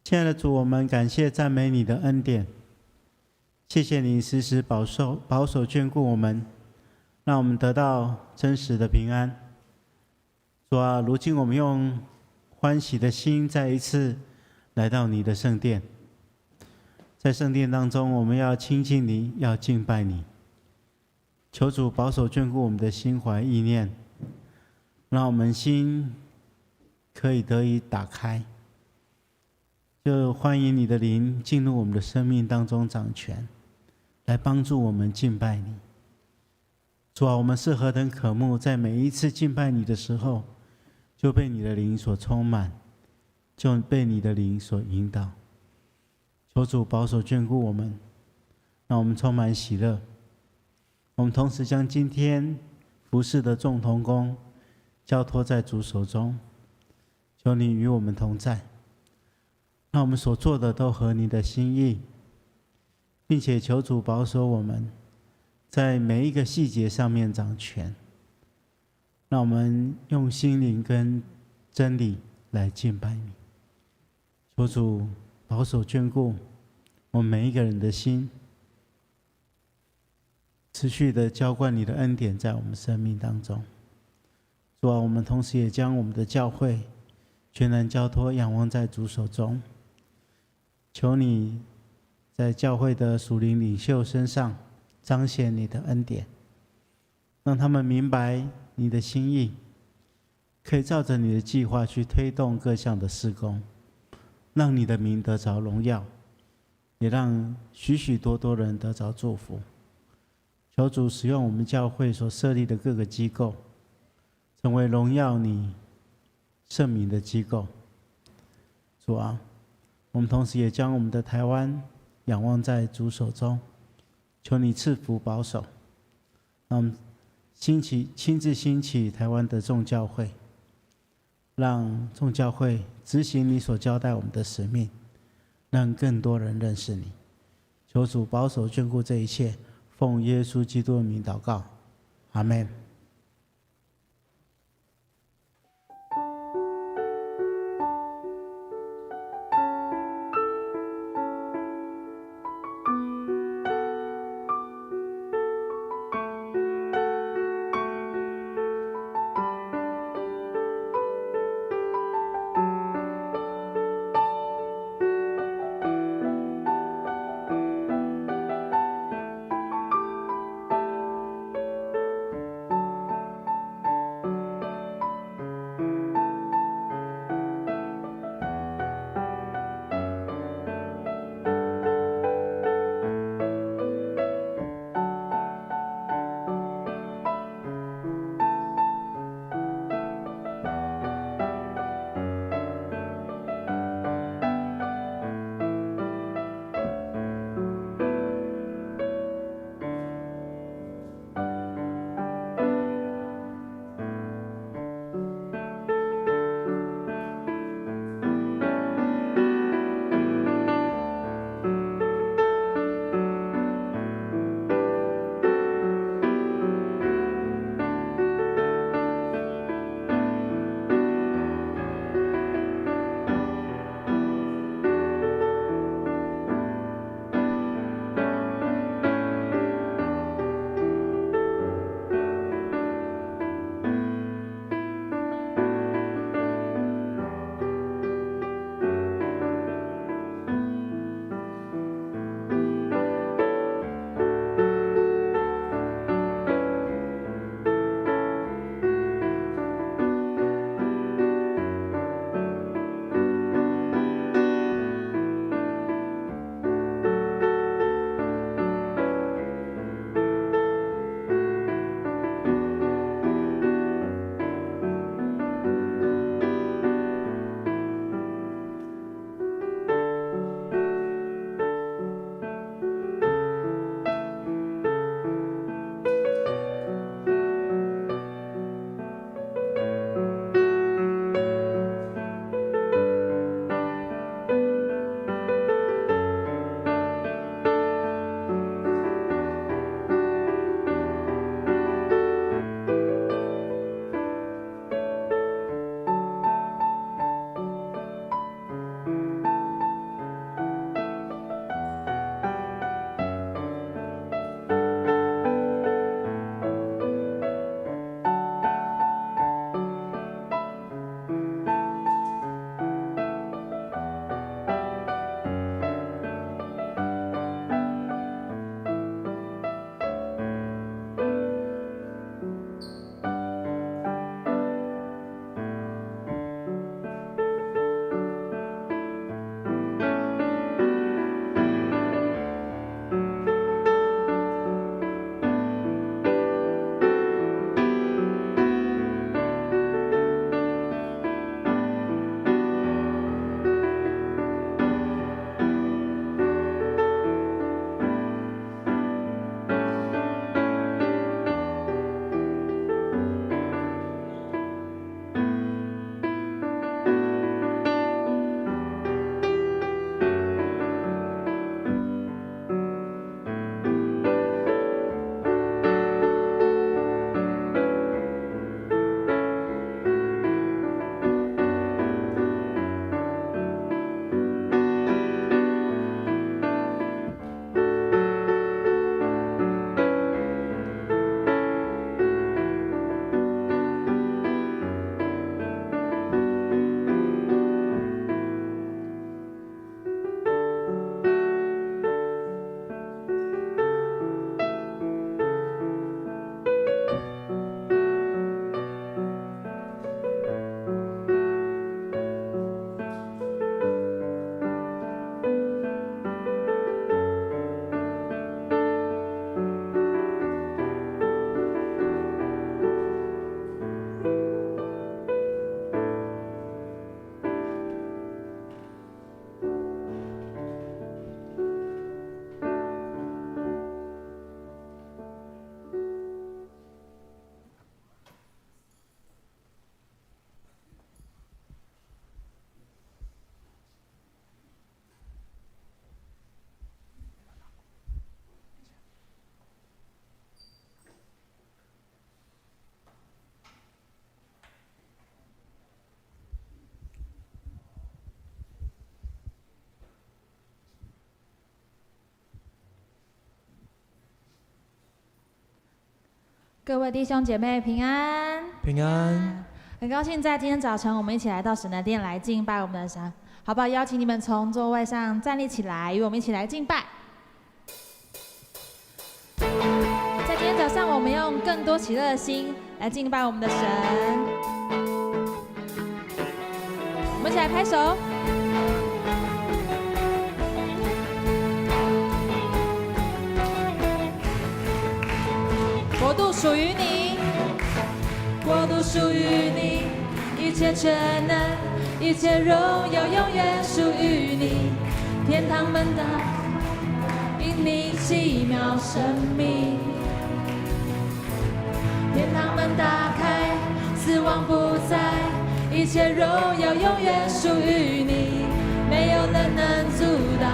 亲爱的主，我们感谢赞美你的恩典，谢谢你时时保守眷顾我们，让我们得到真实的平安。主啊，如今我们用欢喜的心再一次来到你的圣殿，在圣殿当中，我们要亲近你，要敬拜你。求主保守眷顾我们的心怀意念，让我们心可以得以打开。就欢迎你的灵进入我们的生命当中掌权，来帮助我们敬拜你。主啊，我们是何等渴慕，在每一次敬拜你的时候，就被你的灵所充满，就被你的灵所引导。求主保守眷顾我们，让我们充满喜乐。我们同时将今天服侍的众同工交托在主手中，求你与我们同在，让我们所做的都合你的心意，并且求主保守我们在每一个细节上面掌权，让我们用心灵跟真理来敬拜你。求主保守眷顾我们每一个人的心，持续的浇灌你的恩典在我们生命当中。主啊，我们同时也将我们的教会全然交托仰望在主手中，求你在教会的属灵领袖身上彰显你的恩典，让他们明白你的心意，可以照着你的计划去推动各项的事工，让你的名得着荣耀，也让许许多多人得着祝福。求主使用我们教会所设立的各个机构，成为荣耀你圣名的机构。主啊，我们同时也将我们的台湾仰望在主手中，求你赐福保守，让我们亲自兴起台湾的众教会，让众教会执行你所交代我们的使命，让更多人认识你。求主保守眷顾这一切，奉耶稣基督的名祷告，阿们。各位弟兄姐妹平安，平安。很高兴在今天早晨，我们一起来到神的殿来敬拜我们的神，好不好？邀请你们从座位上站立起来，与我们一起来敬拜。在今天早上，我们用更多喜乐的心来敬拜我们的神。我们一起来拍手。国度属于你，国度属于你，一切全能，一切荣耀永远属于你。天堂门打开，因你奇妙生命。天堂门打开，死亡不在，一切荣耀永远属于你。没有人能阻挡，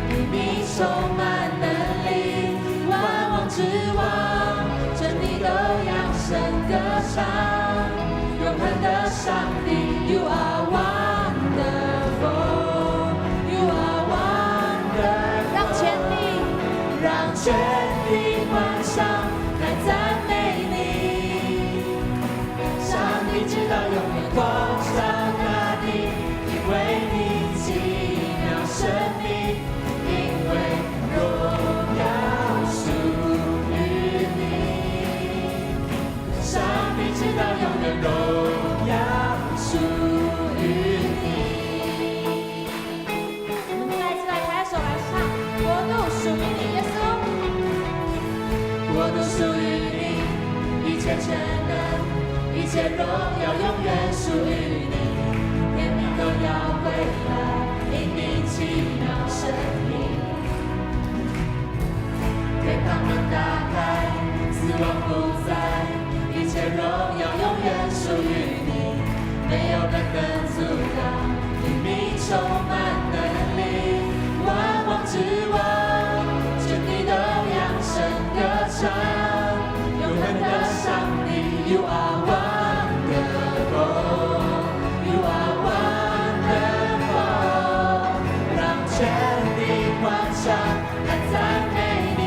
因你充满能力，万王之王。真理都扬声歌唱，永恒的上帝 ，You are wonderful, You are wonderful。让全地欢唱，来赞美你。上帝直到永远光照大地，因为你奇妙生命，因为荣耀属。直到永远荣耀属于你。我们再一次来抬手来唱，国度属于你，耶稣。国度属于你，一切全能，一切荣耀永远属于你。天命都要归来，因你奇妙生命。天堂门打开，死亡不在。一切荣耀永远属于你，没有人能阻挡，因你充满能力，万王之王，全地都扬声歌唱，永恒的上帝 ，You are wonderful, You are wonderful， 让全地欢唱来赞美你，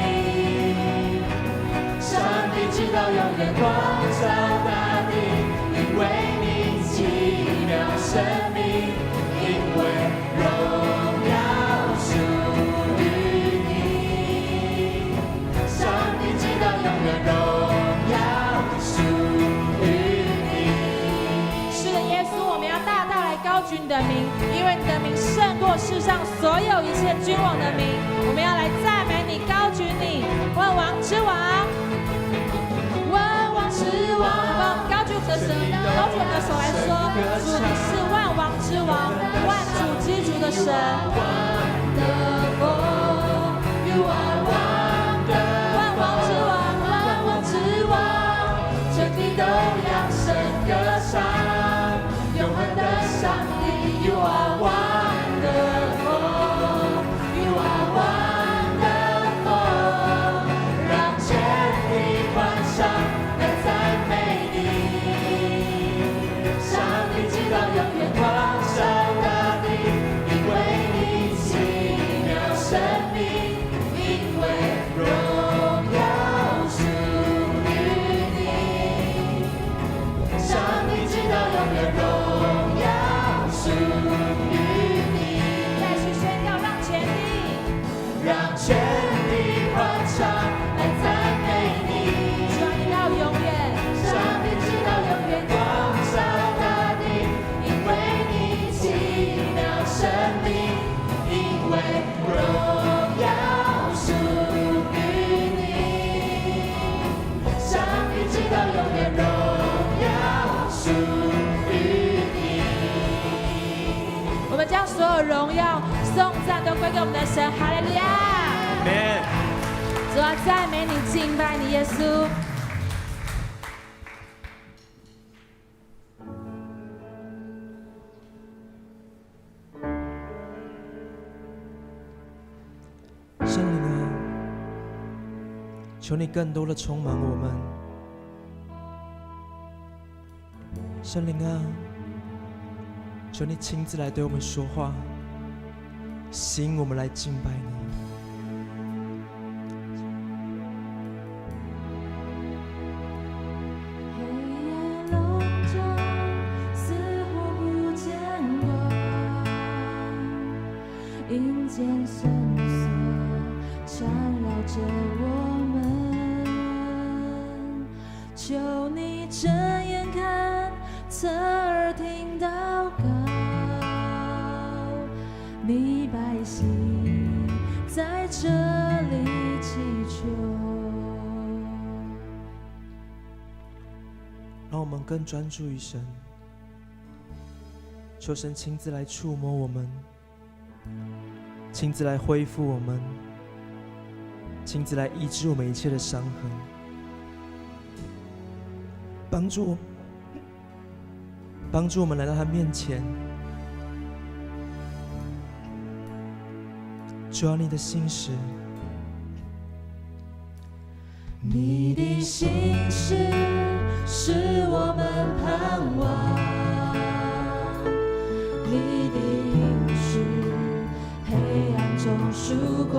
上帝直到永远光。因为你奇妙生命，因为荣耀属于你，上帝直到永远荣耀属于你。是的，耶稣，我们要大大来高举你的名，因为你的名胜过世上所有一切君王的名。我们要来赞美你，高举你，万王之王。之王，高举我们的神，高举我们的手来说，主你是万王之王，万主之主的神。You are wonderful， 万王之王，万王之王，全地都扬声歌唱，永恒的上帝。You are wonderful， You are wonderful， 让全地欢唱。永远光照大地，因为你奇妙生命，因为荣耀属于你。上帝直到永远荣耀属于你。再去宣告，让全地欢唱来赞美你。上帝到永远，上帝直到永远光照大地。生命，因为荣耀属于你，上帝直到永远荣耀属于你。我们将所有荣耀、颂赞都归给我们的神，哈利路亚！主啊，赞美你，敬拜你，耶稣。圣灵啊，求你更多的充满我们。圣灵啊，求你亲自来对我们说话，吸引我们来敬拜你。阴间绳索缠绕着我们，求你睁眼看，侧耳听祷告，你百姓在这里祈求。让我们更专注于神，求神亲自来触摸我们，亲自来恢复我们，亲自来医治我们一切的伤痕，帮助我们来到他面前。主啊，你的信实，你的心事是我们盼望，你的应许黑暗中曙光，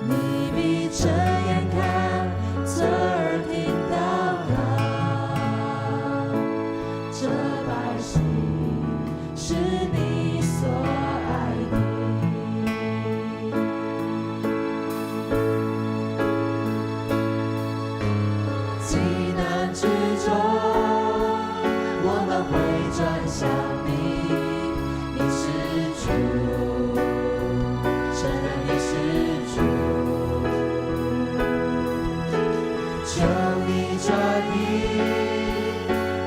你必睁眼看，侧耳听祷告，这百姓是你所爱的。急难之中，我们会转向你，你是主，承认你是主，求你转移，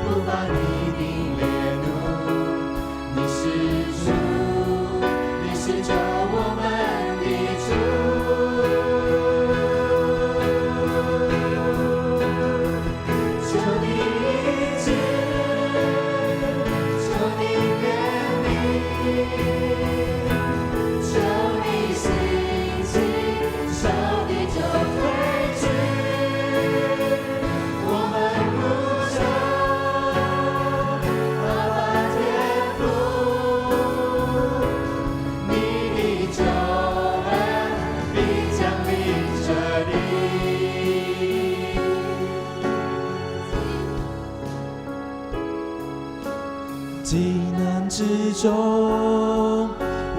不发你的烈怒，你是主，你是救我们的主。求你医治，求你怜悯，求你兴起，仇敌就退去。我们呼求阿爸天父，你的救恩必降临这里。急难之中，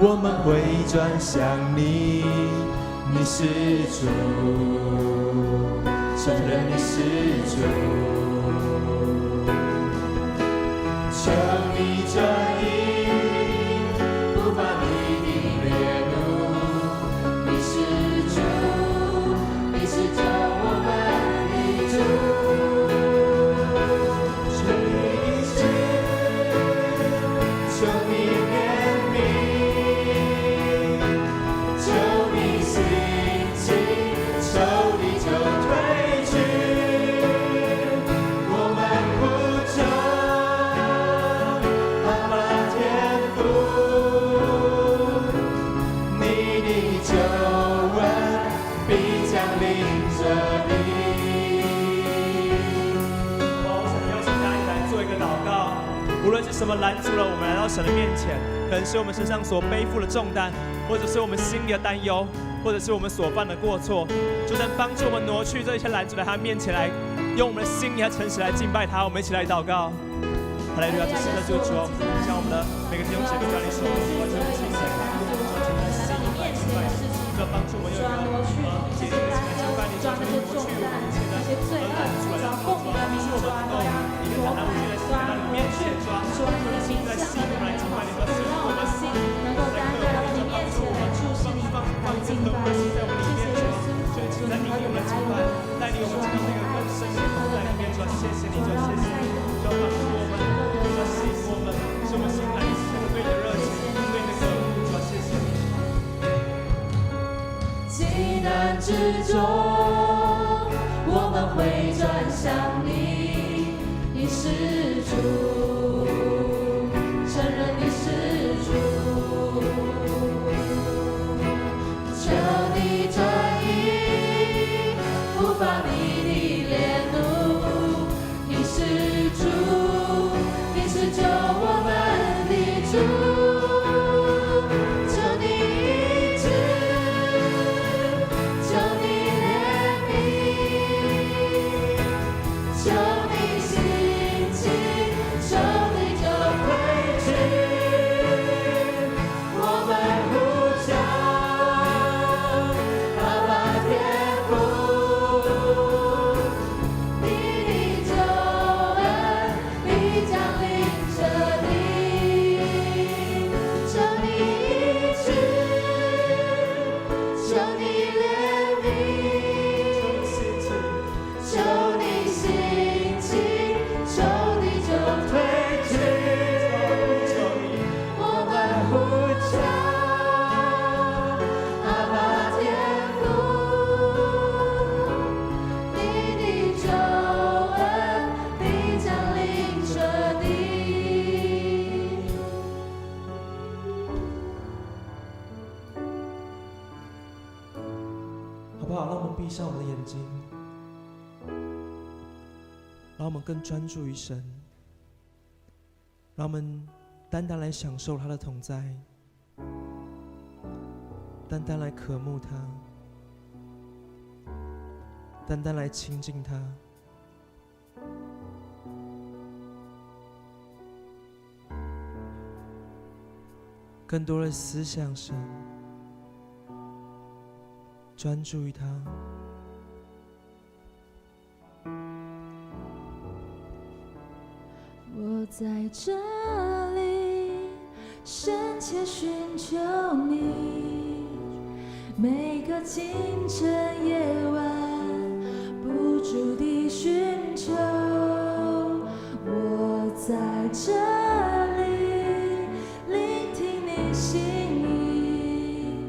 我们会转向你，你是主，承认你是主，求你转移，不发你的烈怒，你是主，你是救我们的主。求你医治，求你怜悯，求你兴起，仇敌就退去。我们呼求阿爸天父，你的救恩必降临这里。我想邀请大家一起来做一个祷告。无论是什么拦阻了我们来到神的面前，可能是我们身上所背负的重担，或者是我们心里的担忧，或者是我们所犯的过错，就能帮助我们挪去这一切拦阻，来他面前来，用我们的心里和诚实来敬拜他。我们一起来祷告。哈利路亚！这是的主主，将我们的每个弟兄姐妹在你手中，完全的敬拜，完全的心来敬拜，这帮助我们用一个洁净的心来敬拜你，完全挪去我们一切的拦阻，来帮助我们能够一个坦然无惧的心来到你面前，主啊，我们的心在心中来敬拜你，和使我们的心能够单单来到你面前来注视你，来敬拜你。谢谢耶稣，主你何等的爱我们，带领我们进到那个更深的同在里面，主啊，谢谢你，主啊，谢谢你，主啊，帮助我们，主啊，吸引我们，使我们心来对你的热情，对你的渴慕，主啊，谢谢你。急难之中，我们会转向你，你是主，承认你是主，求你转移，不发你的烈怒，你是主，你是救我们的主。求你医治，求你怜悯，求你兴起，求好？让我们闭上我们的眼睛，让我们更专注于神，让我们单单来享受他的同在，单单来渴慕他，单单来亲近他。更多的思想神，专注于他。我在这里深切寻求你，每个清晨夜晚不住地寻求。我在这里聆听你心意，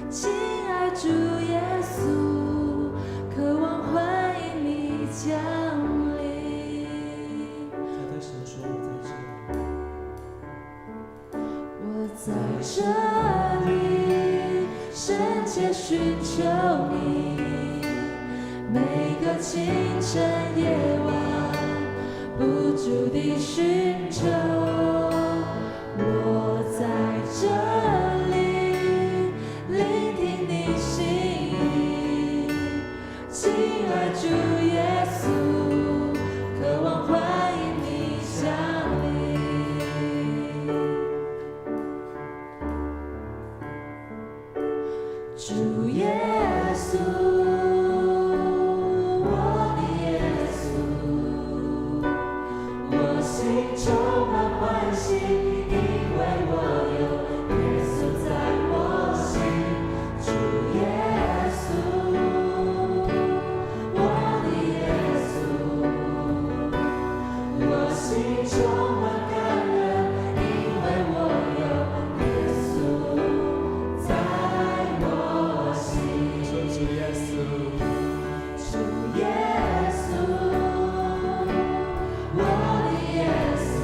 亲爱主耶稣，渴望欢迎你降临。在对神说，我在这里深切寻求你，每个清晨夜晚不住地寻求。我在这里聆听你心意，亲爱主耶稣，渴望欢迎你降临。主耶稣，我的耶稣，我心充满欢喜，因为我有耶稣在我心。主耶稣，我的耶稣，我心充满感恩，因为我有耶稣在我心。说主耶稣，主耶稣，我的耶稣，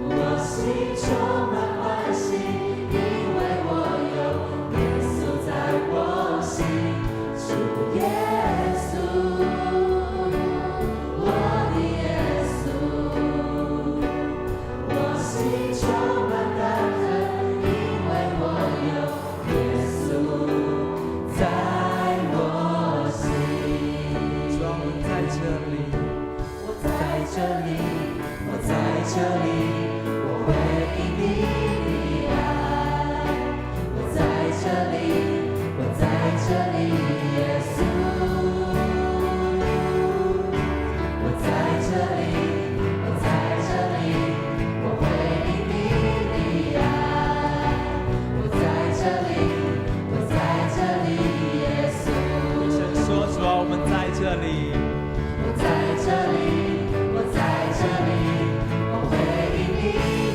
我心充满欢喜，因为我有耶稣在我心。主耶稣，我的耶稣，我心充满感恩，因为我有耶稣在我心。主啊，我们在这里，我在这里，我在这里，我回应你的爱。我在这里，我在这里，耶稣。我在这里，我在这里，我回应你的爱。我在这里，我在这里，耶稣。对神说，主啊，我们在这里。我在这里，我在这里，我回应你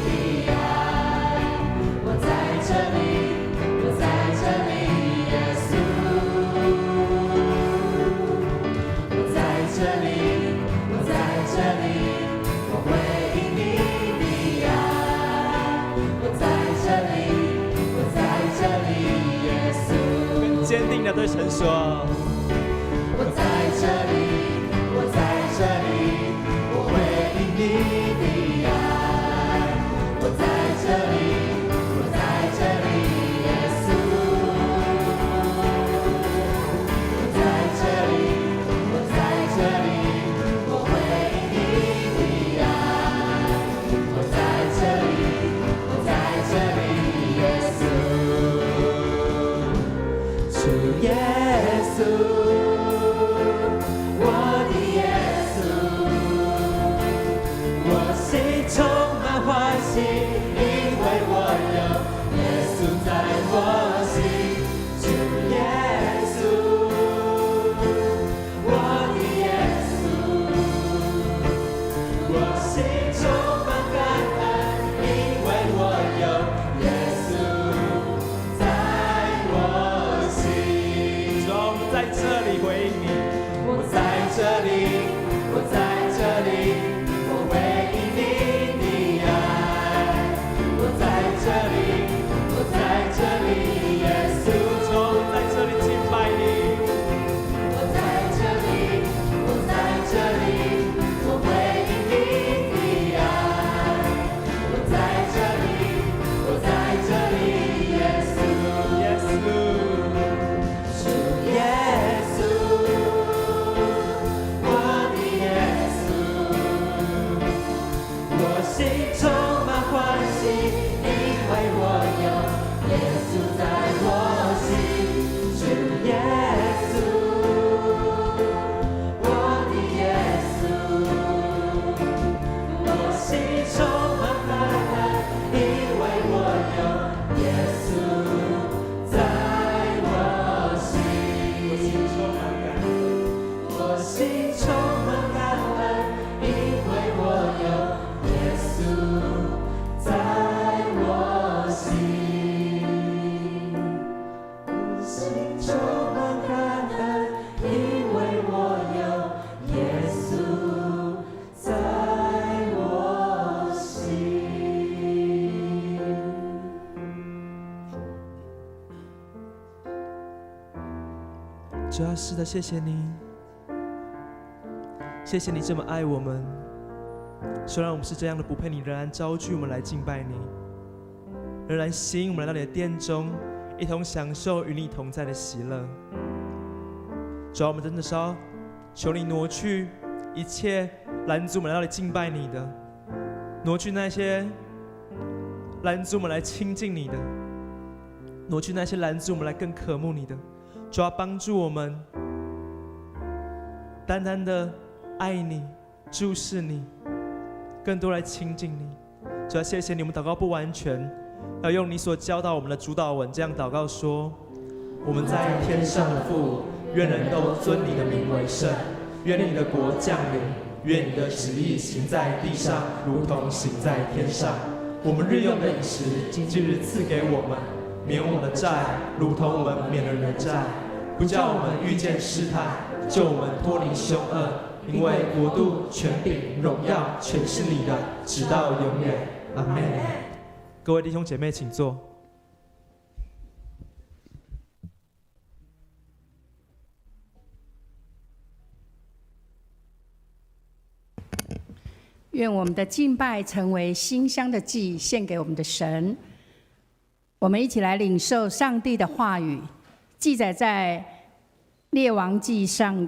的爱。我在这里，我在这里，耶稣。我在这里，我在这里，我回应你的爱。我在这里，我在这里，耶稣。更坚定的对神说，我在这里，我在这里，我回应你的爱。我在这里，我在这里，耶稣。我在这里，我在这里，我回应你的爱。我在这里，我在这里，耶稣。主耶稣，我的耶稣，我心充满欢喜，因为我主啊，是的，谢谢你，谢谢你这么爱我们。虽然我们是这样的不配，你仍然招聚我们来敬拜你，仍然吸引我们来到你的殿中，一同享受与你同在的喜乐。主啊，我们真的是要求你挪去一切拦阻我们来到你敬拜你的，挪去那些拦阻我们来亲近你的，挪去那些拦阻我们来更渴慕你的。主啊，帮助我们单单的爱你，注视你，更多来亲近你。主啊，谢谢你，我们祷告不完全，要用你所教导我们的主导文这样祷告说：我们在天上的父，愿人都尊你的名为圣，愿你的国降临，愿你的旨意行在地上，如同行在天上。我们日用的饮食，今日赐给我们，免我们的债，如同我们免了人的债，不叫我们遇见试探，救我们脱离凶恶。因为国度、权柄、荣耀，全是你的，直到永远。阿们。各位弟兄姐妹，请坐。愿我们的敬拜成为馨香的祭，献给我们的神。我们一起来领受上帝的话语，记载在列王记上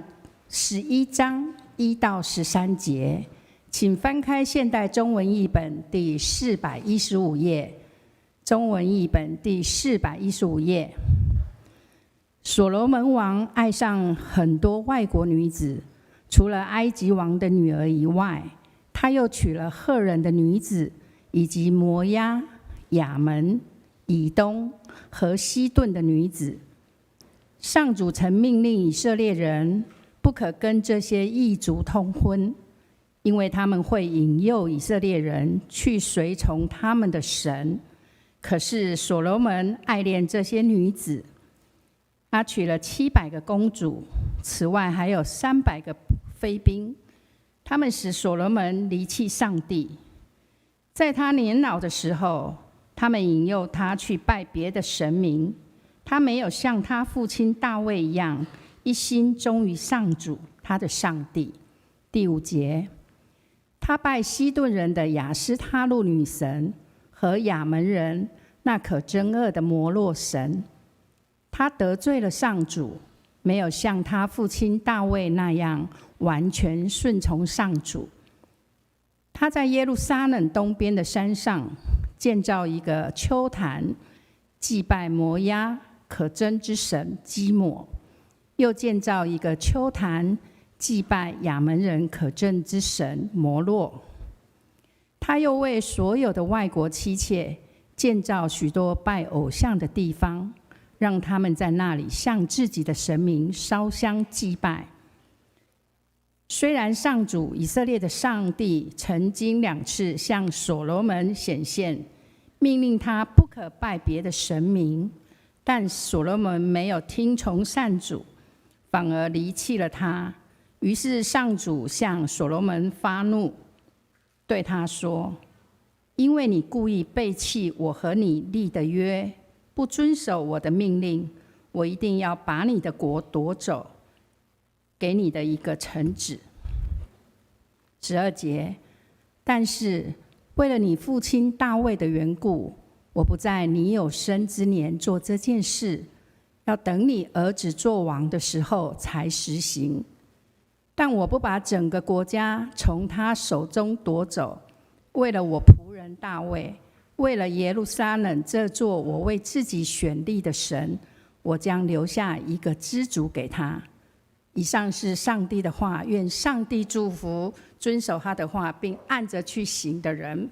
11章1到13节。请翻开现代中文译本第415页，中文译本第415页。所罗门王爱上很多外国女子，除了埃及王的女儿以外，他又娶了赫人的女子，以及摩押、亚门、以东和西顿的女子。上主曾命令以色列人不可跟这些异族通婚，因为他们会引诱以色列人去随从他们的神。可是所罗门爱恋这些女子，他娶了700个公主，此外还有300个妃嫔。他们使所罗门离弃上帝。在他年老的时候，他们引诱他去拜别的神明。他没有像他父亲大卫一样，一心忠于上主他的上帝。第5节，他拜西顿人的亚斯他路女神和亚门人那可憎恶的摩洛神。他得罪了上主，没有像他父亲大卫那样完全顺从上主。他在耶路撒冷东边的山上建造一个丘坛，祭拜摩押可憎之神基抹，又建造一个丘坛，祭拜亚门人可憎之神摩洛。他又为所有的外国妻妾建造许多拜偶像的地方，让他们在那里向自己的神明烧香祭拜。虽然上主以色列的上帝曾经2次向所罗门显现，命令他不可拜别的神明，但所罗门没有听从上主，反而离弃了他。于是上主向所罗门发怒，对他说：因为你故意背弃我和你立的约，不遵守我的命令，我一定要把你的国夺走，给你的一个臣子。12节，但是为了你父亲大卫的缘故，我不在你有生之年做这件事，要等你儿子做王的时候才实行。但我不把整个国家从他手中夺走，为了我仆人大卫，为了耶路撒冷这座我为自己选立的神，我将留下一个支族给他。以上是上帝的话，愿上帝祝福遵守他的话并按着去行的人。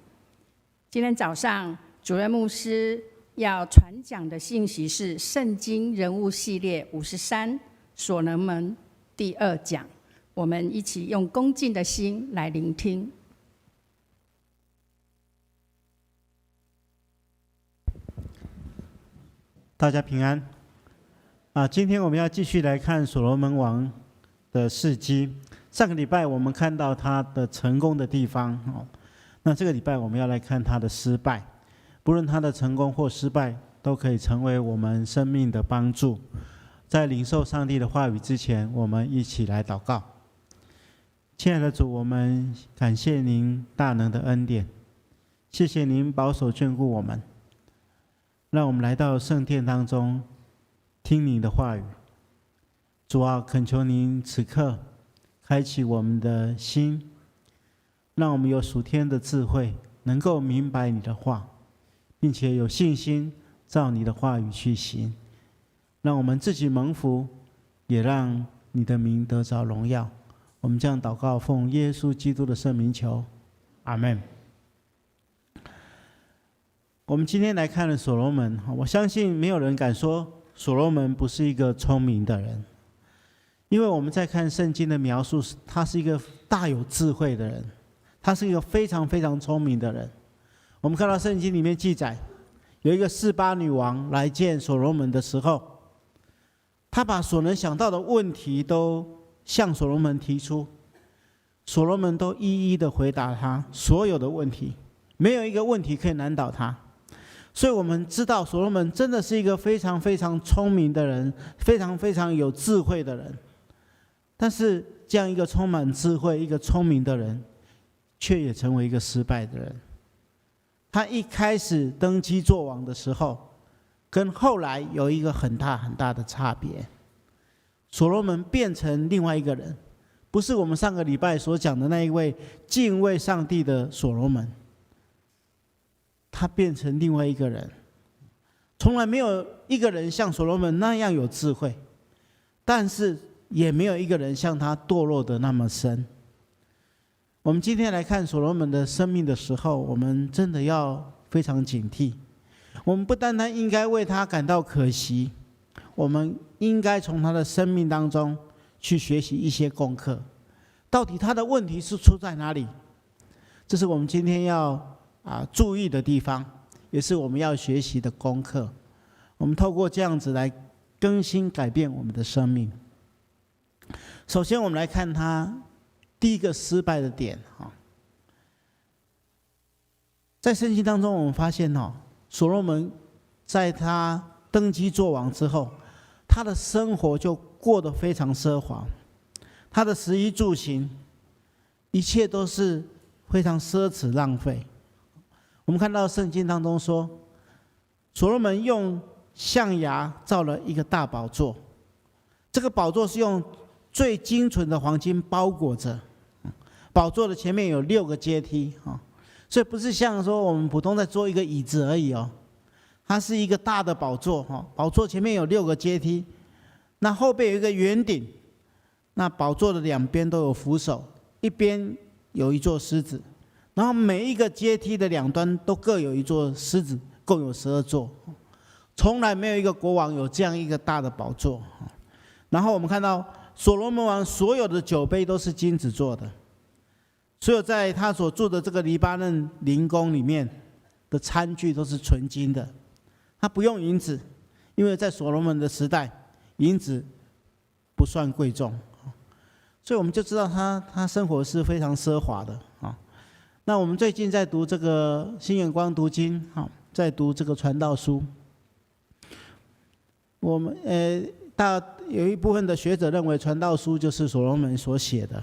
今天早上主任牧师要传讲的信息是圣经人物系列53所罗门第2讲，我们一起用恭敬的心来聆听。大家平安。今天我们要继续来看所罗门王的事迹。上个礼拜我们看到他的成功的地方，那这个礼拜我们要来看他的失败。不论他的成功或失败，都可以成为我们生命的帮助。在领受上帝的话语之前，我们一起来祷告。亲爱的主，我们感谢您大能的恩典，谢谢您保守眷顾我们，让我们来到圣殿当中听您的话语。主啊，恳求您此刻开启我们的心，让我们有属天的智慧，能够明白你的话，并且有信心照你的话语去行，让我们自己蒙福，也让你的名得着荣耀。我们这样祷告，奉耶稣基督的圣名求，阿们。我们今天来看了所罗门，我相信没有人敢说所罗门不是一个聪明的人，因为我们在看圣经的描述，他是一个大有智慧的人，他是一个非常非常聪明的人。我们看到圣经里面记载，有一个示巴女王来见所罗门的时候，他把所能想到的问题都向所罗门提出，所罗门都一一的回答他所有的问题，没有一个问题可以难倒他。所以我们知道所罗门真的是一个非常非常聪明的人，非常非常有智慧的人。但是这样一个充满智慧、一个聪明的人，却也成为一个失败的人。他一开始登基做王的时候，跟后来有一个很大很大的差别。所罗门变成另外一个人，不是我们上个礼拜所讲的那一位敬畏上帝的所罗门，他变成另外一个人。从来没有一个人像所罗门那样有智慧，但是也没有一个人像他堕落的那么深。我们今天来看所罗门的生命的时候，我们真的要非常警惕。我们不单单应该为他感到可惜，我们应该从他的生命当中去学习一些功课。到底他的问题是出在哪里？这是我们今天要注意的地方，也是我们要学习的功课。我们透过这样子来更新改变我们的生命。首先我们来看他第一个失败的点。在圣经当中我们发现所罗门在他登基做王之后，他的生活就过得非常奢华，他的食衣住行一切都是非常奢侈浪费。我们看到圣经当中说，所罗门用象牙造了一个大宝座，这个宝座是用最精纯的黄金包裹着，宝座的前面有6个阶梯，所以不是像说我们普通在做一个椅子而已它是一个大的宝座，宝座前面有6个阶梯，那后边有一个圆顶，那宝座的2边都有扶手，一边有一座狮子，然后每一个阶梯的2端都各有一座狮子，共有12座。从来没有一个国王有这样一个大的宝座。然后我们看到所罗门王所有的酒杯都是金子做的，所有在他所住的这个黎巴嫩灵宫里面的餐具都是纯金的，他不用银子，因为在所罗门的时代，银子不算贵重，所以我们就知道他生活是非常奢华的。那我们最近在读这个新眼光读经，在读这个传道书，我们有一部分的学者认为传道书就是所罗门所写的。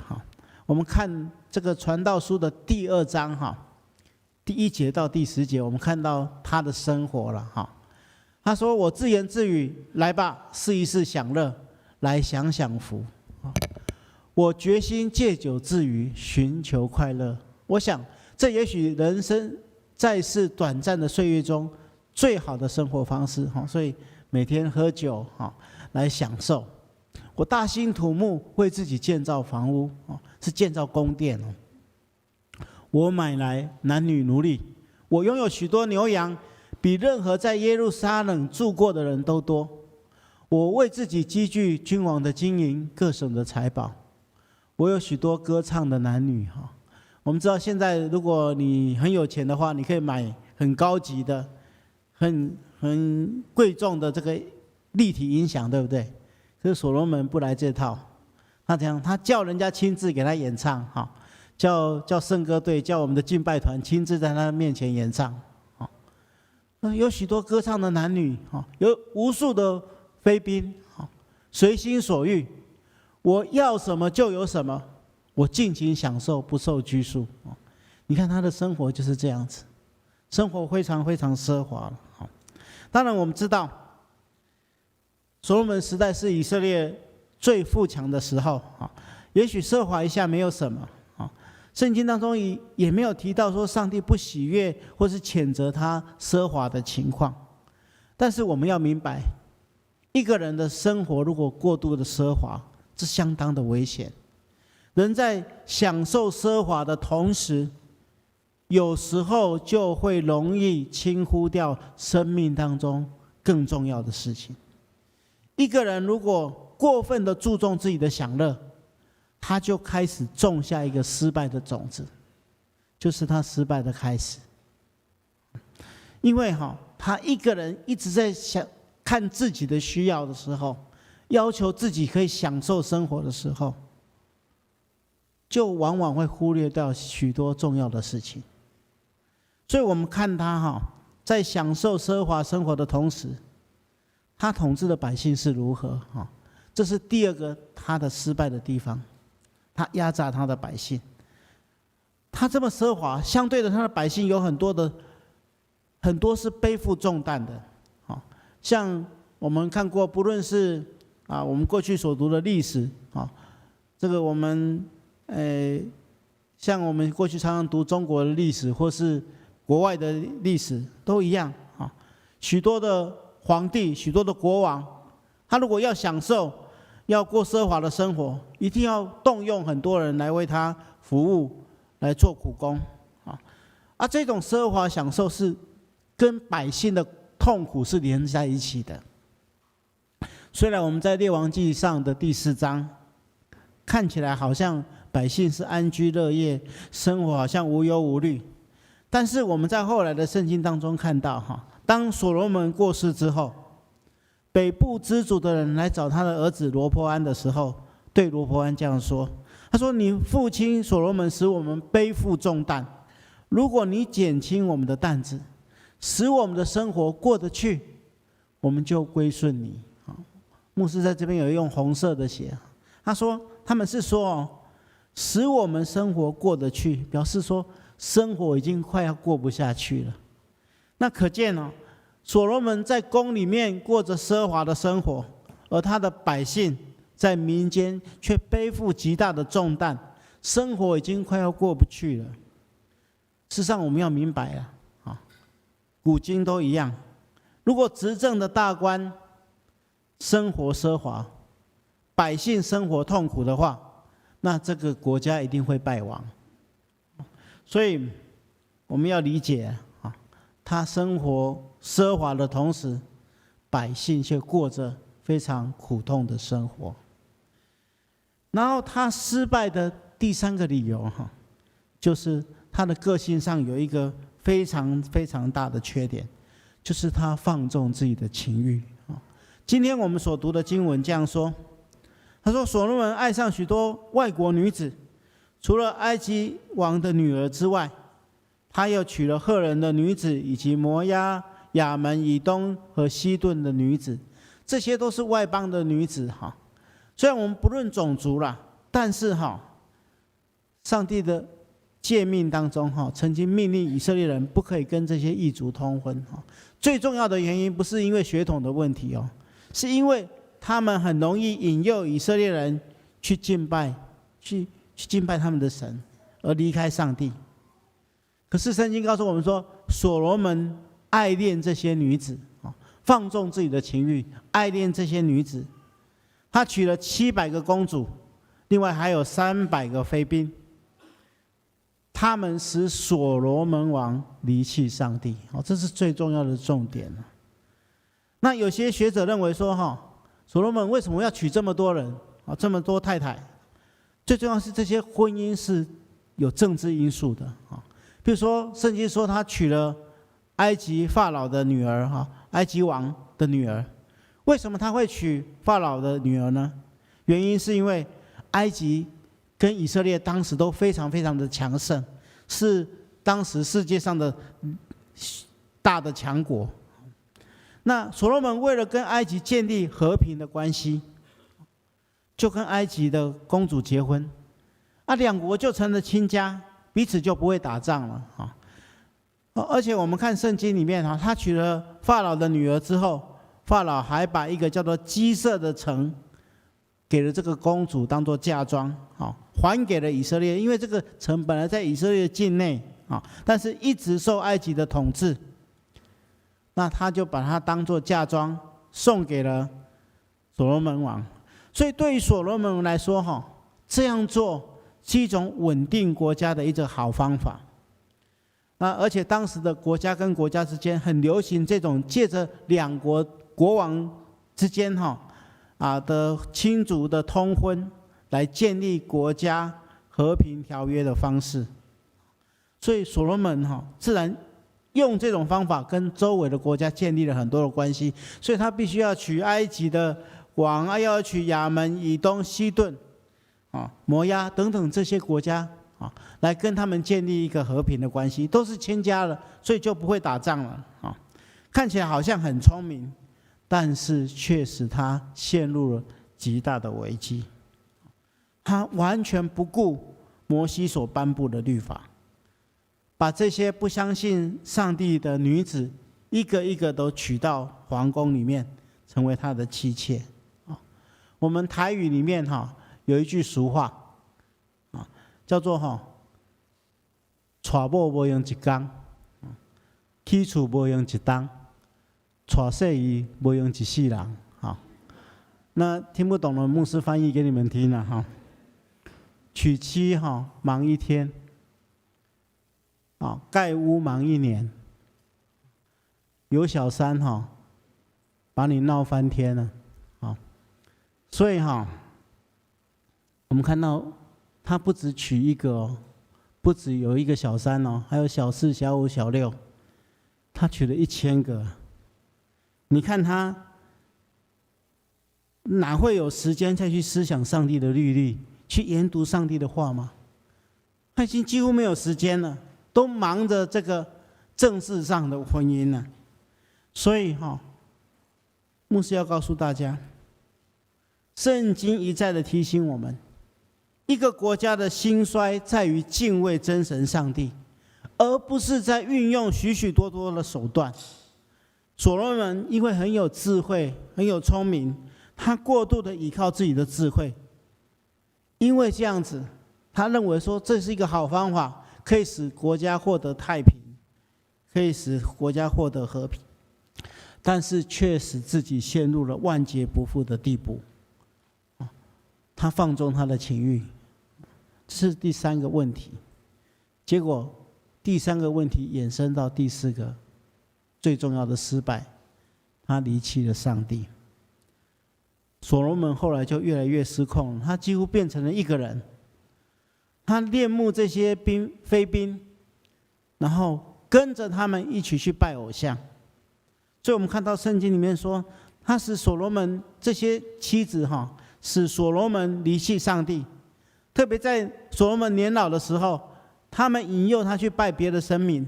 我们看这个传道书的第2章第1节到第10节，我们看到他的生活了。他说：“我自言自语，来吧，试一试享乐，来享享福。我决心借酒自娱，寻求快乐。我想，这也许人生在世短暂的岁月中最好的生活方式。所以每天喝酒来享受。我大兴土木，为自己建造房屋，是建造宫殿。我买来男女奴隶，我拥有许多牛羊，比任何在耶路撒冷住过的人都多。我为自己积聚君王的金银，各省的财宝。我有许多歌唱的男女。我们知道现在如果你很有钱的话，你可以买很高级的、很贵重的这个立体音响，对不对？可是所罗门不来这套，他怎样？他叫人家亲自给他演唱，叫圣歌队，叫我们的敬拜团亲自在他面前演唱。有许多歌唱的男女，有无数的妃嫔，随心所欲，我要什么就有什么，我尽情享受，不受拘束。你看他的生活就是这样子，生活非常非常奢华了。当然我们知道，所罗门时代是以色列最富强的时候，也许奢华一下没有什么，圣经当中也没有提到说上帝不喜悦或是谴责他奢华的情况。但是我们要明白，一个人的生活如果过度的奢华，这相当的危险。人在享受奢华的同时，有时候就会容易轻忽掉生命当中更重要的事情。一个人如果过分的注重自己的享乐，他就开始种下一个失败的种子，就是他失败的开始。因为他一个人一直在看自己的需要的时候，要求自己可以享受生活的时候，就往往会忽略掉许多重要的事情。所以我们看他在享受奢华生活的同时，他统治的百姓是如何，这是第二个他的失败的地方。他压榨他的百姓，他这么奢华，相对的他的百姓有很多是背负重担的。像我们看过，不论是我们过去所读的历史，这个我们像我们过去常常读中国的历史或是国外的历史都一样，许多的皇帝、许多的国王，他如果要享受、要过奢华的生活，一定要动用很多人来为他服务，来做苦工。这种奢华享受是跟百姓的痛苦是连在一起的。虽然我们在列王纪上的第4章看起来好像百姓是安居乐业，生活好像无忧无虑，但是我们在后来的圣经当中看到，当所罗门过世之后，北部支族的人来找他的儿子罗波安的时候，对罗波安这样说，他说：你父亲所罗门使我们背负重担，如果你减轻我们的担子，使我们的生活过得去，我们就归顺你。牧师在这边有用红色的写，他说他们是说使我们生活过得去，表示说生活已经快要过不下去了。那可见所罗门在宫里面过着奢华的生活，而他的百姓在民间却背负极大的重担，生活已经快要过不去了。事实上我们要明白古今都一样，如果执政的大官生活奢华，百姓生活痛苦的话，那这个国家一定会败亡。所以我们要理解他生活奢华的同时，百姓却过着非常苦痛的生活。然后他失败的第3个理由就是他的个性上有一个非常非常大的缺点，就是他放纵自己的情欲。今天我们所读的经文这样说，他说所罗门爱上许多外国女子，除了埃及王的女儿之外，他又娶了赫人的女子，以及摩押、亚门、以东和西顿的女子，这些都是外邦的女子。虽然我们不论种族啦，但是上帝的诫命当中曾经命令以色列人不可以跟这些异族通婚。最重要的原因不是因为血统的问题是因为他们很容易引诱以色列人去敬拜他们的神，而离开上帝。可是圣经告诉我们说，所罗门爱恋这些女子，放纵自己的情欲，爱恋这些女子。他娶了700个公主，另外还有300个妃嫔，他们使所罗门王离弃上帝。这是最重要的重点。那有些学者认为说，所罗门为什么要娶这么多人，这么多太太？最重要是这些婚姻是有政治因素的。比如说圣经说他娶了埃及法老的女儿，埃及王的女儿。为什么他会娶法老的女儿呢？原因是因为埃及跟以色列当时都非常非常的强盛，是当时世界上的大的强国。那所罗门为了跟埃及建立和平的关系，就跟埃及的公主结婚，两国就成了亲家，彼此就不会打仗了啊。而且我们看圣经里面他娶了法老的女儿之后，法老还把一个叫做基色的城给了这个公主当做嫁妆，还给了以色列。因为这个城本来在以色列境内，但是一直受埃及的统治，那他就把它当做嫁妆送给了所罗门王。所以对于所罗门王来说，这样做是一种稳定国家的一个好方法。而且当时的国家跟国家之间很流行这种借着两国国王之间的亲族的通婚来建立国家和平条约的方式。所以所罗门自然用这种方法跟周围的国家建立了很多的关系。所以他必须要娶埃及的王，要娶亚门、以东、西顿、摩押等等这些国家，来跟他们建立一个和平的关系，都是亲家了，所以就不会打仗了。看起来好像很聪明，但是却使他陷入了极大的危机。他完全不顾摩西所颁布的律法，把这些不相信上帝的女子一个一个都娶到皇宫里面，成为他的妻妾。我们台语里面有一句俗话，叫做娶某无用一天，起厝无用一冬，娶媳妇无用一世人。那听不懂的牧师翻译给你们听了。娶妻忙一天，盖屋忙一年，有小三把你闹翻天了。所以我们看到他不只娶一个不只有一个小三还有小四、小五、小六，他娶了1000个。你看他哪会有时间再去思想上帝的律例，去研读上帝的话吗？他已经几乎没有时间了，都忙着这个政治上的婚姻了。所以牧师要告诉大家，圣经一再的提醒我们，一个国家的兴衰在于敬畏真神上帝，而不是在运用许许多多的手段。所罗门因为很有智慧，很有聪明，他过度的依靠自己的智慧，因为这样子，他认为说这是一个好方法，可以使国家获得太平，可以使国家获得和平，但是却使自己陷入了万劫不复的地步。他放纵他的情欲，这是第3个问题。结果第3个问题衍生到第4个最重要的失败，他离弃了上帝。所罗门后来就越来越失控，他几乎变成了一个人。他恋慕这些妃嫔，然后跟着他们一起去拜偶像。所以我们看到圣经里面说，他使所罗门这些妻子使所罗门离弃上帝。特别在所罗门年老的时候，他们引诱他去拜别的神明，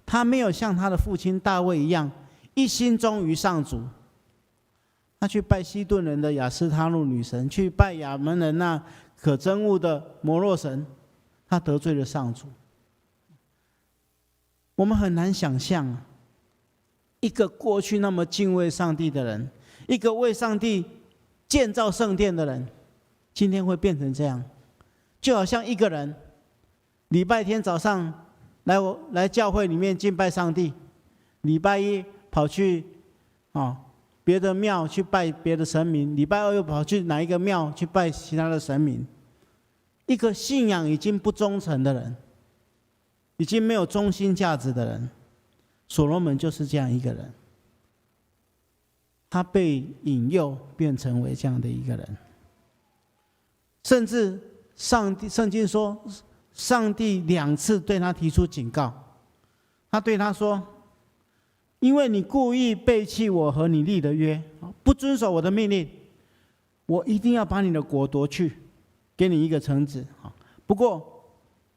他没有像他的父亲大卫一样一心忠于上主。他去拜西顿人的亚斯他路女神，去拜亚门人那可憎恶的摩洛神，他得罪了上主。我们很难想象，一个过去那么敬畏上帝的人，一个为上帝建造圣殿的人，今天会变成这样。就好像一个人礼拜天早上来教会里面敬拜上帝，礼拜一跑去别的庙去拜别的神明，礼拜二又跑去哪一个庙去拜其他的神明。一个信仰已经不忠诚的人，已经没有中心价值的人，所罗门就是这样一个人。他被引诱变成为这样的一个人，甚至圣经说，上帝2次对他提出警告。他对他说，因为你故意背弃我和你立的约，不遵守我的命令，我一定要把你的国夺去，给你一个城子。不过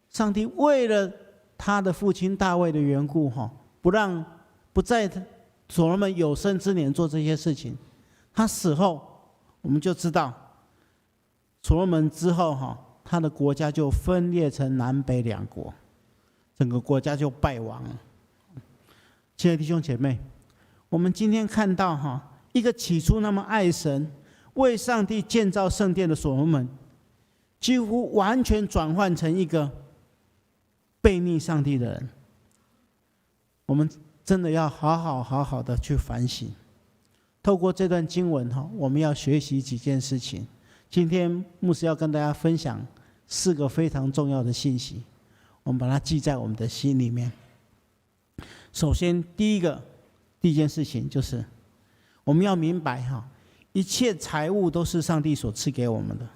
上帝为了他的父亲大卫的缘故，不在所罗门有生之年做这些事情。他死后，我们就知道所罗门之后他的国家就分裂成南北两国，整个国家就败亡了。亲爱的弟兄姐妹，我们今天看到一个起初那么爱神、为上帝建造圣殿的所罗门，几乎完全转换成一个背逆上帝的人。我们真的要好好的去反省。透过这段经文我们要学习几件事情。今天牧师要跟大家分享4个非常重要的信息，我们把它记在我们的心里面。首先，第一件事情就是我们要明白一切财物都是上帝所赐给我们的。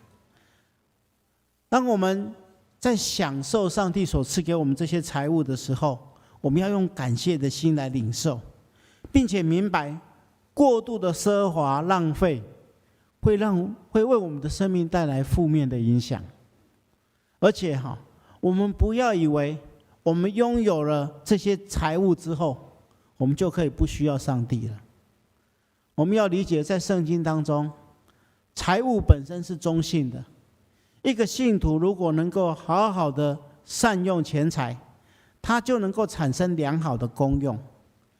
当我们在享受上帝所赐给我们这些财物的时候，我们要用感谢的心来领受，并且明白过度的奢华浪费会为我们的生命带来负面的影响。而且我们不要以为我们拥有了这些财物之后，我们就可以不需要上帝了。我们要理解，在圣经当中，财物本身是中性的。一个信徒如果能够好好的善用钱财，他就能够产生良好的功用。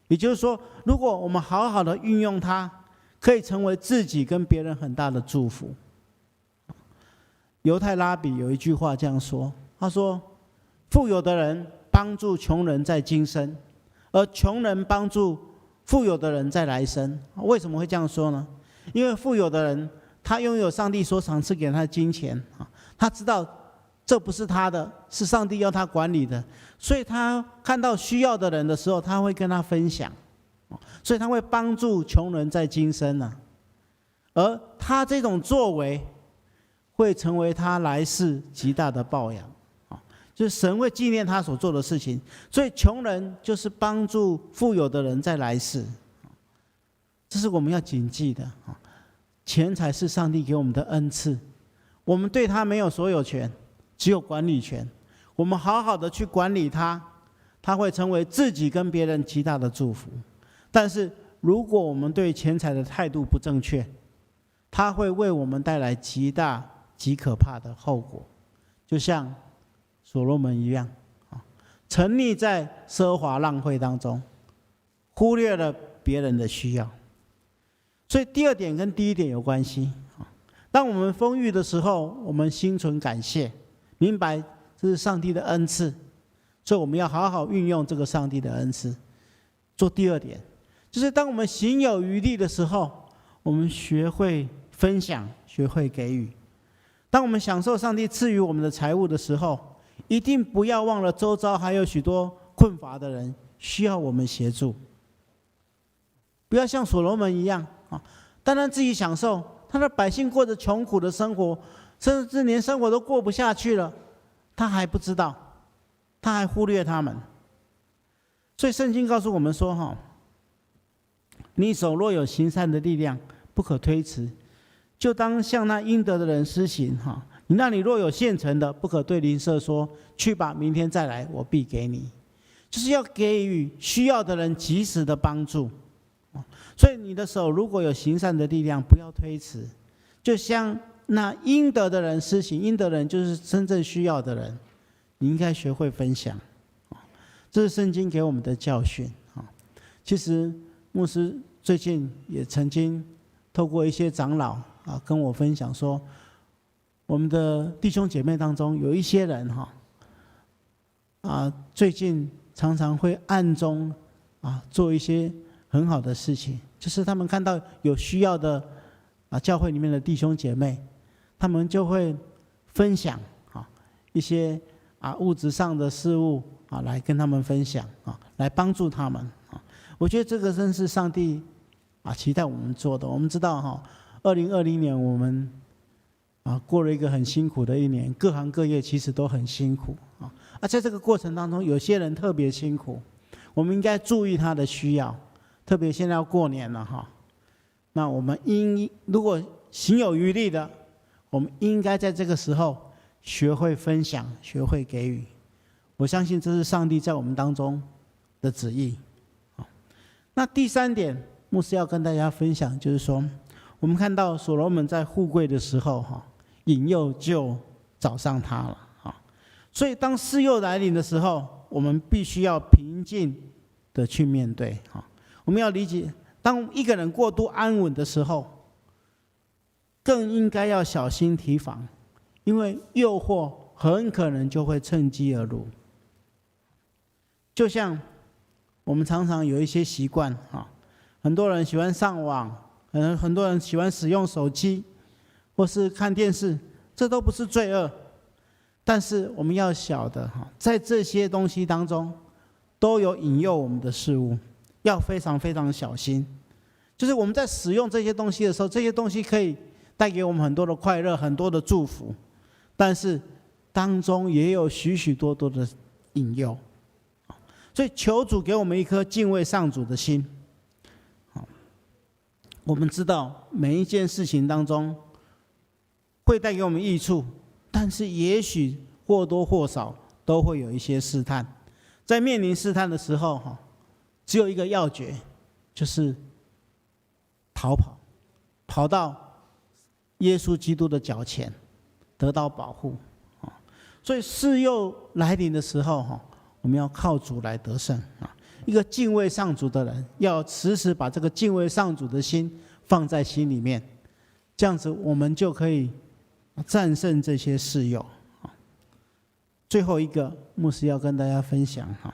也就是说，如果我们好好的运用它，可以成为自己跟别人很大的祝福。犹太拉比有一句话这样说，他说：富有的人帮助穷人在今生，而穷人帮助富有的人在来生。为什么会这样说呢？因为富有的人他拥有上帝所赏赐给他的金钱，他知道这不是他的，是上帝要他管理的，所以他看到需要的人的时候，他会跟他分享，所以他会帮助穷人在今生而他这种作为会成为他来世极大的报养，就是神会纪念他所做的事情。所以穷人就是帮助富有的人在来世，这是我们要谨记的。钱财是上帝给我们的恩赐，我们对他没有所有权，只有管理权。我们好好的去管理它，它会成为自己跟别人极大的祝福。但是如果我们对钱财的态度不正确，它会为我们带来极大极可怕的后果，就像所罗门一样，沉溺在奢华浪费当中，忽略了别人的需要。所以第二点跟第一点有关系。当我们丰裕的时候，我们心存感谢，明白这是上帝的恩赐，所以我们要好好运用这个上帝的恩赐。做第二点，就是当我们行有余力的时候，我们学会分享，学会给予。当我们享受上帝赐予我们的财物的时候，一定不要忘了周遭还有许多困乏的人需要我们协助。不要像所罗门一样单单自己享受，他的百姓过着穷苦的生活，甚至连生活都过不下去了，他还不知道，他还忽略他们。所以圣经告诉我们说你手若有行善的力量，不可推辞，就当向那应得的人施行。你那里若有现成的，不可对邻舍说，去吧，明天再来，我必给你。就是要给予需要的人及时的帮助。所以你的手如果有行善的力量，不要推辞，就像那应得的人施行。应得的人就是真正需要的人，你应该学会分享。这是圣经给我们的教训。其实牧师最近也曾经透过一些长老跟我分享说，我们的弟兄姐妹当中有一些人最近常常会暗中做一些很好的事情，就是他们看到有需要的教会里面的弟兄姐妹，他们就会分享一些物质上的事物来跟他们分享来帮助他们。我觉得这个真是上帝期待我们做的。我们知道2020年我们过了一个很辛苦的一年，各行各业其实都很辛苦在这个过程当中，有些人特别辛苦，我们应该注意他的需要。特别现在要过年了那我们如果行有余力的，我们应该在这个时候学会分享，学会给予。我相信这是上帝在我们当中的旨意。那第三点，牧师要跟大家分享，就是说，我们看到所罗门在富贵的时候引诱就找上他了啊。所以当试诱来临的时候，我们必须要平静的去面对啊。我们要理解，当一个人过度安稳的时候，更应该要小心提防，因为诱惑很可能就会趁机而入。就像我们常常有一些习惯啊，很多人喜欢上网，很多人喜欢使用手机，或是看电视，这都不是罪恶。但是我们要晓得哈，在这些东西当中，都有引诱我们的事物，要非常非常小心。就是我们在使用这些东西的时候，这些东西可以带给我们很多的快乐，很多的祝福，但是当中也有许许多多的引诱。所以求主给我们一颗敬畏上主的心。我们知道每一件事情当中会带给我们益处，但是也许或多或少都会有一些试探。在面临试探的时候，只有一个要诀，就是逃跑，跑到耶稣基督的脚前，得到保护。所以试诱来临的时候，我们要靠主来得胜啊！一个敬畏上主的人，要时时把这个敬畏上主的心放在心里面，这样子我们就可以战胜这些试诱。最后一个，牧师要跟大家分享哈，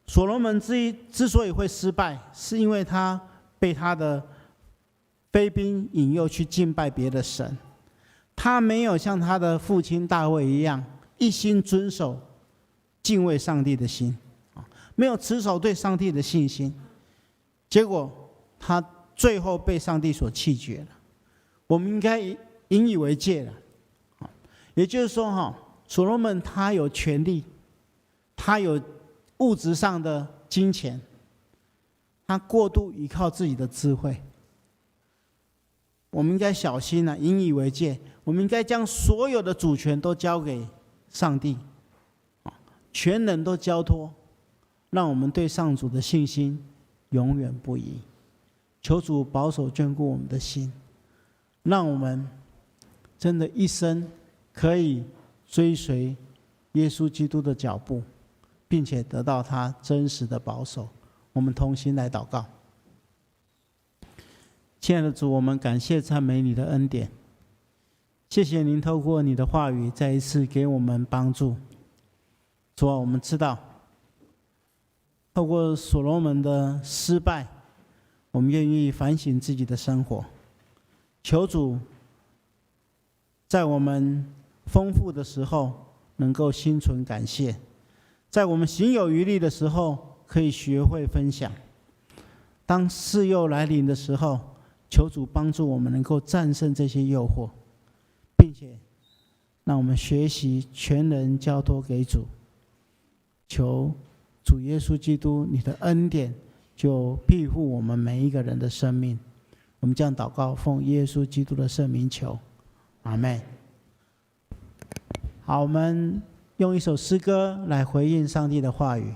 所罗门之所以会失败，是因为他被他的妃嫔引诱去敬拜别的神，他没有像他的父亲大卫一样一心遵守敬畏上帝的心，没有持守对上帝的信心，结果他最后被上帝所弃绝了。我们应该引以为戒了。也就是说，所罗门他有权力，他有物质上的金钱，他过度依靠自己的智慧。我们应该小心啊，引以为戒。我们应该将所有的主权都交给上帝，全能都交托，让我们对上主的信心永远不移。求主保守眷顾我们的心，让我们真的一生可以追随耶稣基督的脚步，并且得到他真实的保守。我们同心来祷告。亲爱的主，我们感谢赞美你的恩典，谢谢您透过你的话语再一次给我们帮助。主啊，我们知道透过所罗门的失败，我们愿意反省自己的生活，求主在我们丰富的时候能够心存感谢，在我们行有余力的时候可以学会分享，当试诱来临的时候，求主帮助我们能够战胜这些诱惑，并且让我们学习全人交托给主。求主耶稣基督你的恩典就庇护我们每一个人的生命。我们将祷告奉耶稣基督的圣名求，阿们。好，我们用一首诗歌来回应上帝的话语。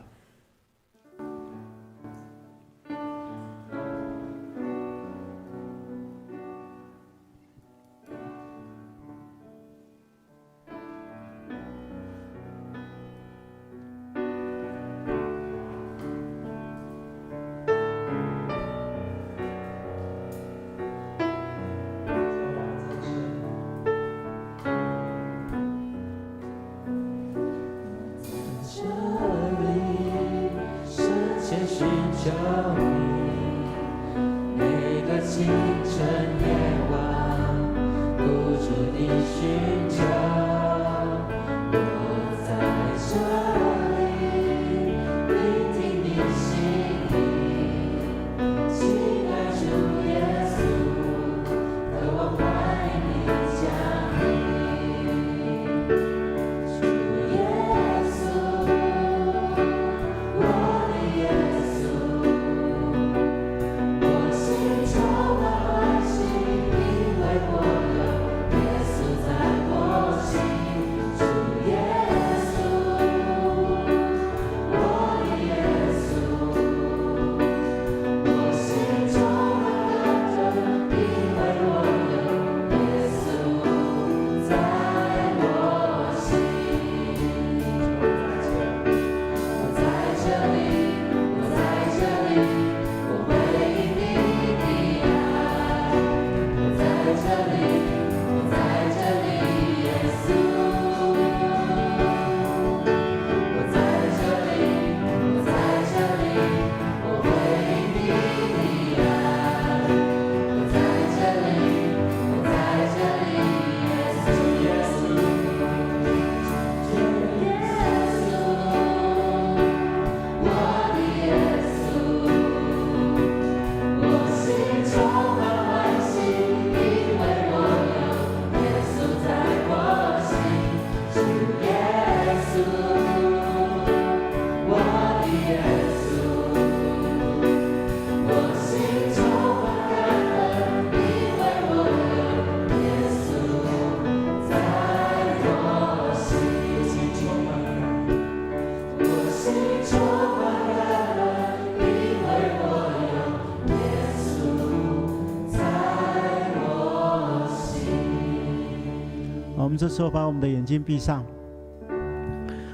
们这时候把我们的眼睛闭上，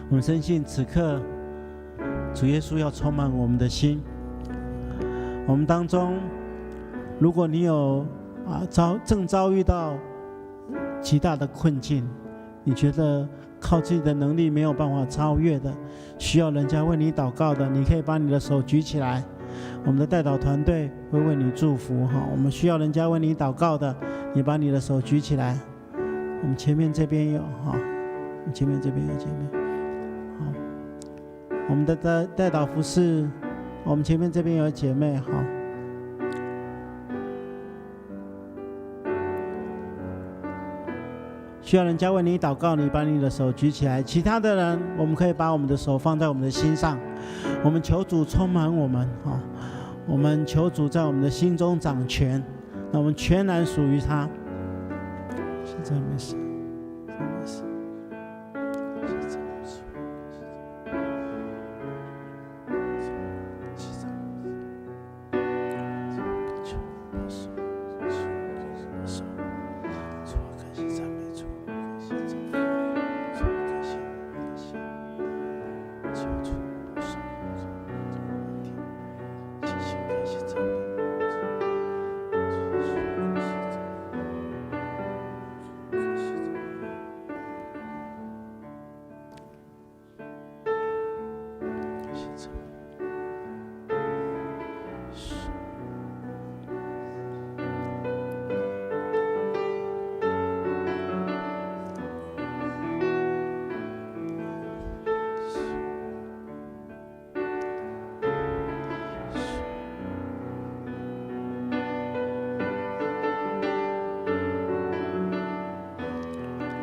我们深信此刻主耶稣要充满我们的心。我们当中，如果你有正遭遇到极大的困境，你觉得靠自己的能力没有办法超越的，需要人家为你祷告的，你可以把你的手举起来，我们的代祷团队会为你祝福。我们需要人家为你祷告的，你把你的手举起来。我们前面这边有我们前面这边有姐妹。好，我们的代祷服事，我们前面这边有姐妹。好，需要人家为你祷告，你把你的手举起来。其他的人，我们可以把我们的手放在我们的心上，我们求主充满我们。我们求主在我们的心中掌权，那我们全然属于他。现在没事，没事。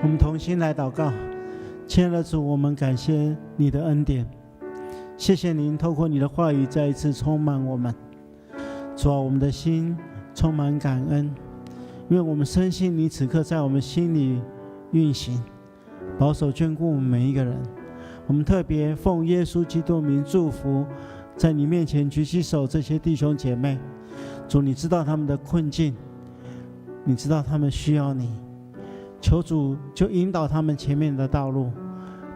我们同心来祷告。亲爱的主，我们感谢你的恩典，谢谢您透过你的话语再一次充满我们。主啊，我们的心充满感恩，因为我们深信你此刻在我们心里运行，保守眷顾我们每一个人。我们特别奉耶稣基督名祝福在你面前举起手这些弟兄姐妹。主，你知道他们的困境，你知道他们需要你，求主就引导他们前面的道路，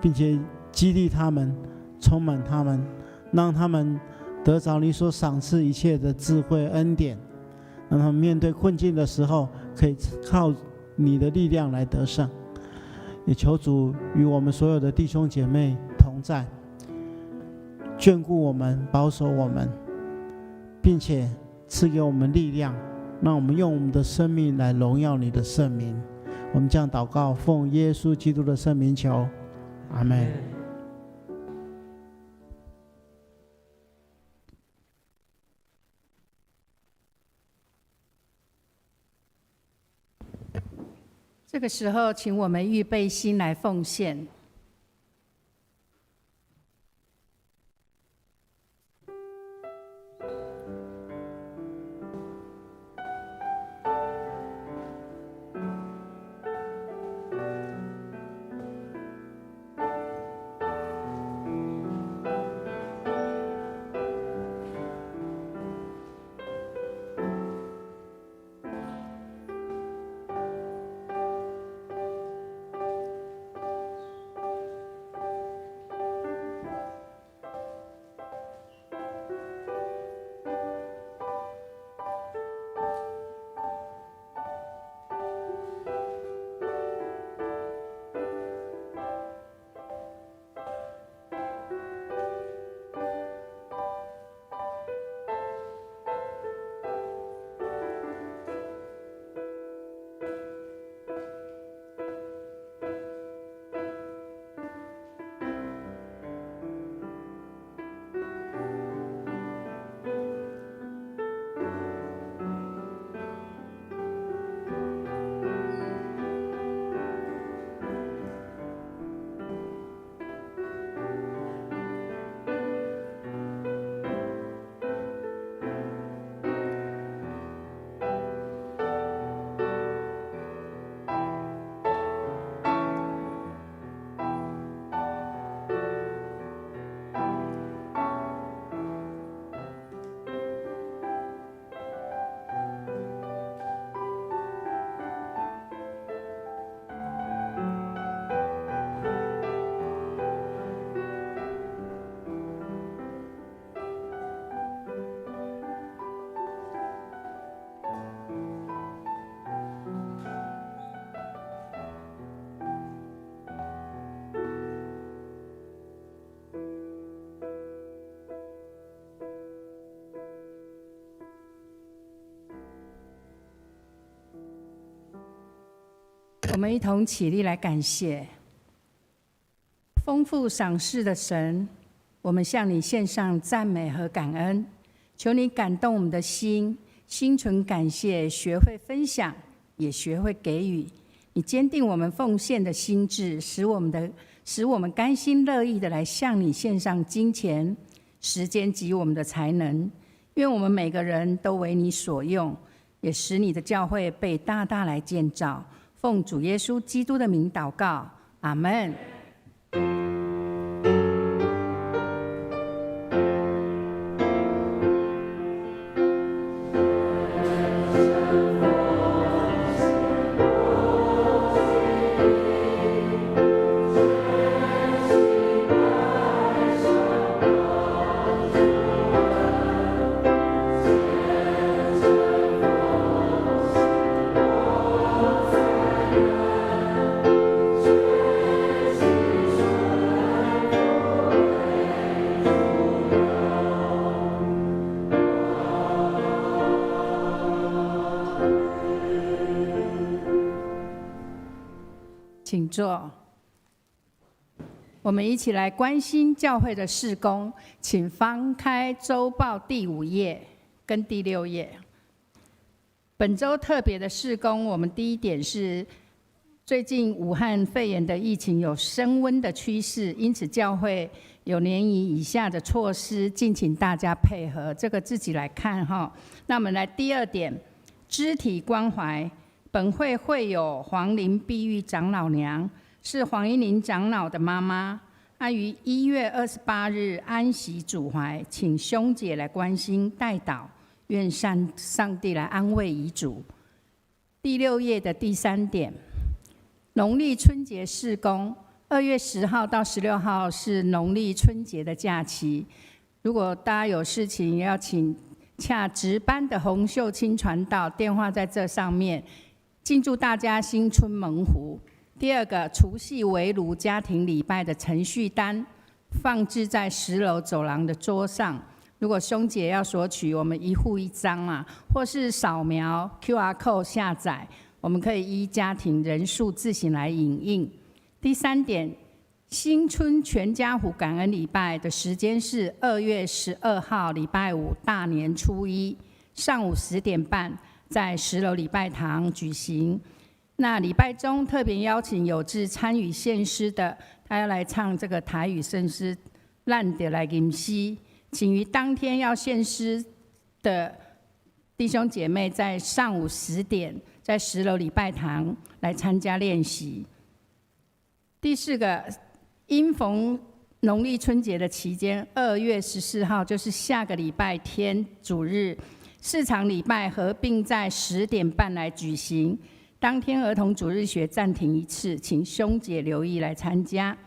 并且激励他们，充满他们，让他们得着你所赏赐一切的智慧恩典，让他们面对困境的时候可以靠你的力量来得胜。也求主与我们所有的弟兄姐妹同在，眷顾我们，保守我们，并且赐给我们力量，让我们用我们的生命来荣耀你的圣名。我们这样祷告，奉耶稣基督的圣名求，阿们。这个时候，请我们预备心来奉献。我们一同起立来感谢丰富赏赐的神，我们向你献上赞美和感恩，求你感动我们的心，心存感谢，学会分享，也学会给予。你坚定我们奉献的心志，使我们甘心乐意的来向你献上金钱、时间及我们的才能。愿我们每个人都为你所用，也使你的教会被大大来建造。奉主耶稣基督的名祷告，阿们。请坐。我们一起来关心教会的事工，请翻开周报第5页跟第6页。本周特别的事工，我们第一点是最近武汉肺炎的疫情有升温的趋势，因此教会有联谊以下的措施，敬请大家配合。这个自己来看哈。那我们来第2点，肢体关怀。本会会有黄林碧玉长老娘，是黄一林长老的妈妈。她于1月28日安息主怀，请兄姐来关心代祷，愿上帝来安慰遗嘱。第6页的第3点，农历春节事工，2月10号到16号是农历春节的假期。如果大家有事情要请洽值班的洪秀清传道，电话在这上面。敬祝大家新春蒙福。第2个，除夕围炉家庭礼拜的程序单放置在10楼走廊的桌上。如果兄姐要索取，我们一户1张啊，或是扫描 QR code 下载，我们可以依家庭人数自行来影印。第3点，新春全家福感恩礼拜的时间是2月12号礼拜5大年初1上午10点半。在10楼礼拜堂举行。那礼拜中特别邀请有志参与献诗的，他要来唱这个台语圣诗《咱就来吟诗》，请于当天要献诗的弟兄姐妹在上午10点，在10楼礼拜堂来参加练习。第4个，因逢农历春节的期间，2月14号就是下个礼拜天主日。4场礼拜合并在10点半来举行，当天儿童主日学暂停1次，请兄姐留意来参加。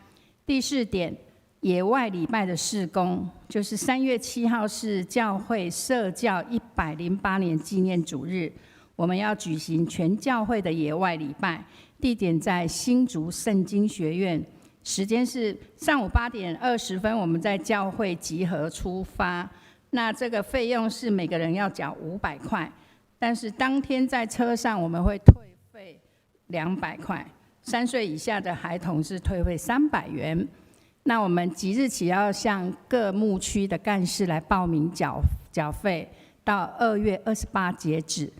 第4点，野外礼拜的事工，就是3月7号是教会社教108年纪念主日，我们要举行全教会的野外礼拜，地点在新竹圣经学院，时间是上午8点20分，我们在教会集合出发。那这个费用是每个人要缴500块，但是当天在车上我们会退费200块，3岁以下的孩童是退费300元。那我们即日起要向各牧区的干事来报名缴费，到2月28截止。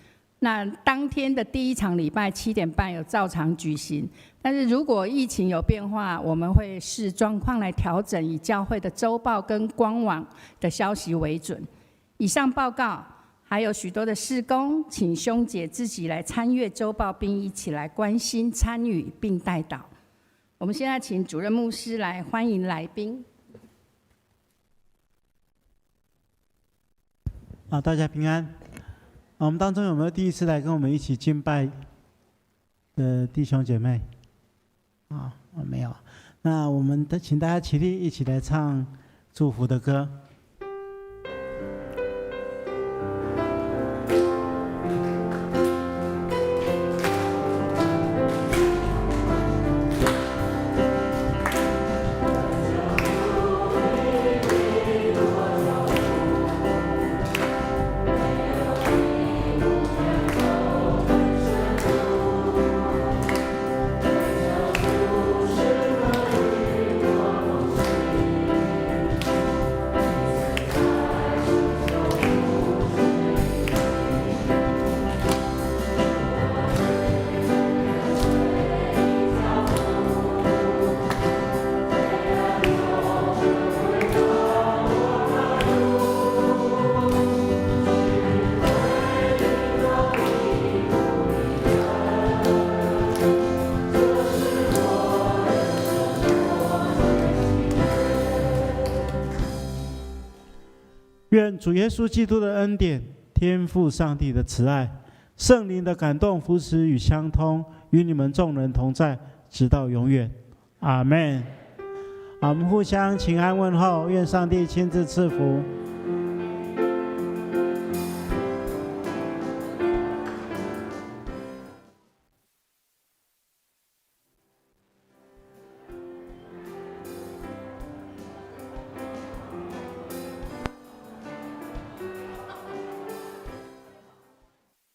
那当天的第1场礼拜7点半有照常举行，但是如果疫情有变化，我们会视状况来调整，以教会的周报跟官网的消息为准。以上报告还有许多的事工，请兄姐自己来参阅周报，并一起来关心、参与并代祷。我们现在请主任牧师来欢迎来宾。大家平安。我们当中有没有第一次来跟我们一起敬拜的弟兄姐妹？没有。那我们请大家起立，一起来唱祝福的歌。愿主耶稣基督的恩典、天父上帝的慈爱、圣灵的感动、扶持与相通，与你们众人同在，直到永远。阿们。我们互相请安问候，愿上帝亲自赐福。